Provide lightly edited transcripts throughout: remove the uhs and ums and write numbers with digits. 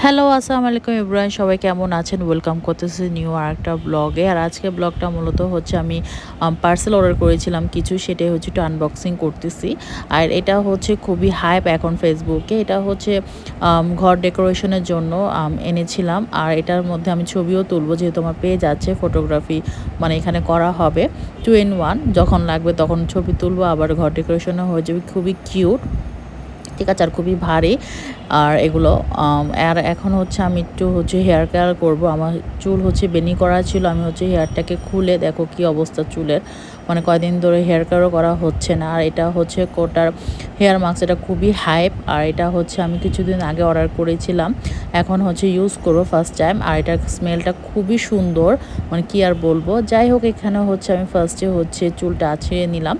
Hello, আসসালামু আলাইকুম everyone, সবাই কেমন আছেন? ওয়েলকাম করতেছি নিউ আরেকটা ব্লগে। আর আজকে ব্লগটা মূলত হচ্ছে আমি পার্সেল অর্ডার করেছিলাম কিছু, সেটাই হচ্ছে একটু আনবক্সিং করতেছি। আর এটা হচ্ছে খুবই হাইপ এখন ফেসবুকে। এটা হচ্ছে ঘর ডেকোরেশনের জন্য এনেছিলাম। আর এটার মধ্যে আমি ছবিও তুলবো, যেহেতু আমার পেজ আছে ফটোগ্রাফি, মানে এখানে করা হবে 2 in 1। যখন লাগবে তখন ছবি তুলবো, আবার ঘর ডেকোরেশনও হয়ে যাবে। খুবই কিউট, ঠিক আছে, আর খুবই ভারী। আর এগুলো আর এখন হচ্ছে আমি একটু হচ্ছে হেয়ার কেয়ার করবো। আমার চুল হচ্ছে বেনি করা ছিল, আমি হচ্ছে হেয়ারটাকে খুলে, দেখো কি অবস্থা চুলের, মানে কয়দিন ধরে হেয়ার কেয়ারও করা হচ্ছে না। আর এটা হচ্ছে কোটার হেয়ার মাস্ক, এটা খুবই হাইপ। আর এটা হচ্ছে আমি কিছুদিন আগে অর্ডার করেছিলাম, এখন হচ্ছে ইউজ করবো ফার্স্ট টাইম। আর এটার স্মেলটা খুবই সুন্দর, মানে কি আর বলবো। যাই হোক, এখানে হচ্ছে আমি ফার্স্টে হচ্ছে চুলটা আছড়িয়ে নিলাম।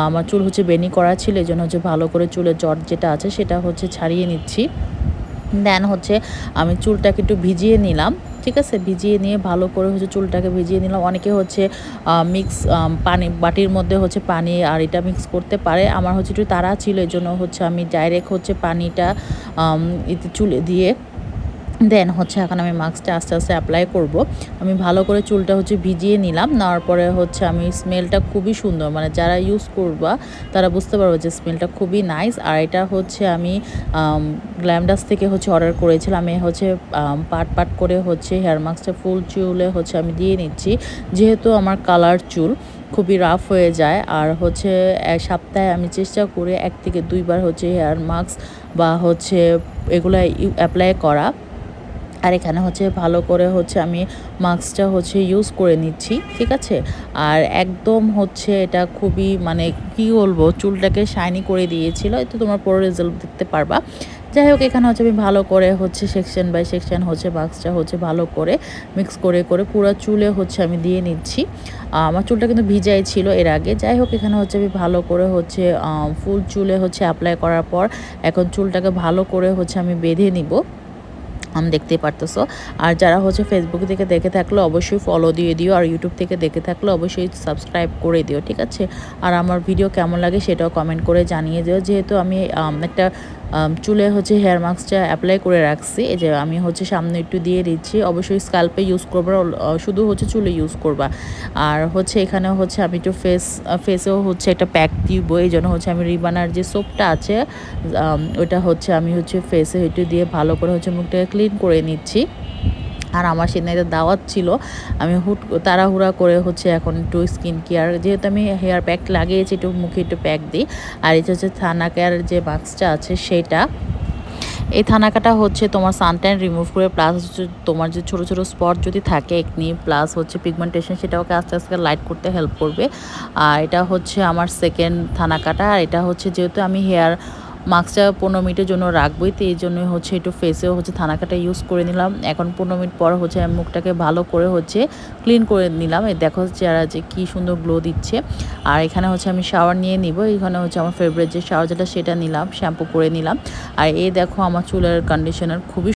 আমার চুল হচ্ছে বেনি করা ছিল, এই জন্য হচ্ছে ভালো করে চুলের জট যেটা আছে সেটা হচ্ছে ছাড়িয়ে নিচ্ছি। দেন হচ্ছে আমি চুলটাকে একটু ভিজিয়ে নিলাম, ঠিক আছে, ভিজিয়ে নিয়ে ভালো করে হচ্ছে চুলটাকে ভিজিয়ে নিলাম। অনেকে হচ্ছে মিক্স পানি, বাটির মধ্যে হচ্ছে পানি আর এটা মিক্স করতে পারে। আমার হচ্ছে একটু তাড়া ছিল, এই জন্য হচ্ছে আমি ডাইরেক্ট হচ্ছে পানিটা এতে চুলে দিয়ে দেন হচ্ছে এখন আমি মাস্কটা আস্তে আস্তে অ্যাপ্লাই করব। আমি ভালো করে চুলটা হচ্ছে ভিজিয়ে নিলাম, নেওয়ার পরে হচ্ছে আমি স্মেলটা খুবই সুন্দর, মানে যারা ইউজ করবা তারা বুঝতে পারবে যে স্মেলটা খুবই নাইস। আর এটা হচ্ছে আমি গ্ল্যামডাস থেকে হচ্ছে অর্ডার করেছিলাম। আমি হচ্ছে পাট পাট করে হচ্ছে হেয়ার মাস্কটা ফুল চুলে হচ্ছে আমি দিয়ে নিচ্ছি, যেহেতু আমার কালার চুল খুবই রাফ হয়ে যায়। আর হচ্ছে এক সপ্তাহে আমি চেষ্টা করি 1 থেকে 2 বার হচ্ছে হেয়ার মাস্ক বা হচ্ছে এগুলো অ্যাপ্লাই করা। আর এখানে হচ্ছে ভালো করে হচ্ছে আমি মাস্কটা হচ্ছে ইউজ করে নিচ্ছি, ঠিক আছে। আর একদম হচ্ছে এটা খুবই, মানে কী বলবো, চুলটাকে শাইনি করে দিয়েছিল। এতে তোমার পুরো রেজাল্ট দেখতে পারবা। যাই হোক, এখানে হচ্ছে আমি ভালো করে হচ্ছে সেকশন বাই সেকশন হচ্ছে মাস্কটা হচ্ছে ভালো করে মিক্স করে করে পুরো চুলে হচ্ছে আমি দিয়ে নিচ্ছি। আমার চুলটা কিন্তু ভিজাই ছিল এর আগে। যাই হোক, এখানে হচ্ছে আমি ভালো করে হচ্ছে ফুল চুলে হচ্ছে অ্যাপ্লাই করার পর এখন চুলটাকে ভালো করে হচ্ছে আমি বেঁধে নিব, আমি দেখতেই পারতেছো। আর যারা হচ্ছে ফেসবুক থেকে দেখে থাকলে অবশ্যই ফলো দিয়ে দিও, আর ইউটিউব থেকে দেখে থাকলে অবশ্যই সাবস্ক্রাইব করে দিও, ঠিক আছে। আর আমার ভিডিও কেমন লাগে সেটাও কমেন্ট করে জানিয়ে দিও। যেহেতু আমি একটা চুলে হচ্ছে হেয়ার মাস্কটা অ্যাপ্লাই করে রাখছি, এই যে আমি হচ্ছে সামনে একটু দিয়ে দিচ্ছি। অবশ্যই স্ক্যাল্পে ইউজ করবা, শুধু হচ্ছে চুলে ইউজ করবা। আর হচ্ছে এখানে হচ্ছে আমি একটু ফেসেও হচ্ছে একটা প্যাক দিব, এই জন্য হচ্ছে আমি রিবানার যে সোপটা আছে ওটা হচ্ছে আমি হচ্ছে ফেসে একটু দিয়ে ভালো করে হচ্ছে মুখটাকে ক্লিন করে নিচ্ছি। আর আমার সেদিন দাওয়াত ছিল, আমি তাড়াহুড়া করে হচ্ছে এখন একটু স্কিন কেয়ার, যেহেতু আমি হেয়ার প্যাক লাগিয়েছি, একটু মুখে একটু প্যাক দিই। আর এটা হচ্ছে থানা কেয়ার যে মাস্কটা আছে সেটা। এই থানাকাটা হচ্ছে তোমার সানট্যান রিমুভ করে, প্লাস হচ্ছে তোমার যে ছোটো ছোটো স্পট যদি থাকে একনি, প্লাস হচ্ছে পিগমেন্টেশন, সেটাকে আস্তে আস্তে লাইট করতে হেল্প করবে। আর এটা হচ্ছে আমার সেকেন্ড থানাকাটা। আর এটা হচ্ছে যেহেতু আমি হেয়ার মাস্কটা 15 মিনিটের জন্য রাখবোই, তো এই জন্যই হচ্ছে একটু ফেসেও হচ্ছে থানাকাটা ইউজ করে নিলাম। এখন 15 মিনিট পর হচ্ছে আমি মুখটাকে ভালো করে হচ্ছে ক্লিন করে নিলাম। এই দেখো চেহারা যে কী সুন্দর গ্লো দিচ্ছে। আর এখানে হচ্ছে আমি শাওয়ার নিয়ে নিব। এখানে হচ্ছে আমার ফেভারিট যে শাওয়ার যেটা সেটা নিলাম, শ্যাম্পু করে নিলাম। আর এই দেখো আমার চুলের কন্ডিশনার খুবই